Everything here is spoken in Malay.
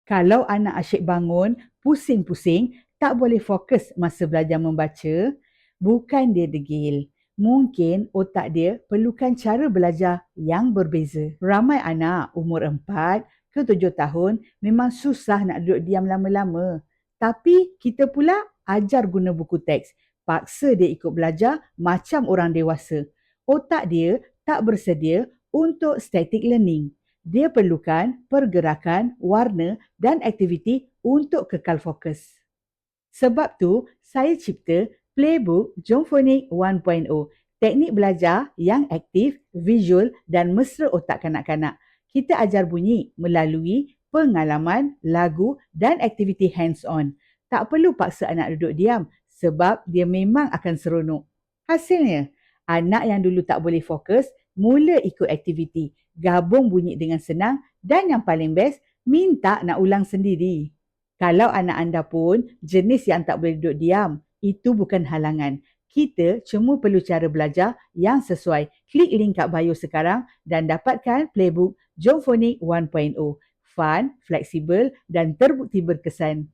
Kalau anak asyik bangun, pusing-pusing, tak boleh fokus masa belajar membaca, bukan dia degil. Mungkin otak dia perlukan cara belajar yang berbeza. Ramai anak umur 4 ke 7 tahun memang susah nak duduk diam lama-lama. Tapi kita pula ajar guna buku teks. Paksa dia ikut belajar macam orang dewasa. Otak dia tak bersedia untuk static learning. Dia perlukan pergerakan, warna dan aktiviti untuk kekal fokus. Sebab tu, saya cipta Playbook Jomphonic 1.0, teknik belajar yang aktif, visual dan mesra otak kanak-kanak. Kita ajar bunyi melalui pengalaman, lagu dan aktiviti hands-on. Tak perlu paksa anak duduk diam sebab dia memang akan seronok. Hasilnya, anak yang dulu tak boleh fokus, mula ikut aktiviti, gabung bunyi dengan senang dan yang paling best, minta nak ulang sendiri. Kalau anak anda pun jenis yang tak boleh duduk diam, itu bukan halangan. Kita cuma perlu cara belajar yang sesuai. Klik link kat bio sekarang dan dapatkan Playbook Jomphonic 1.0. Fun, fleksibel dan terbukti berkesan.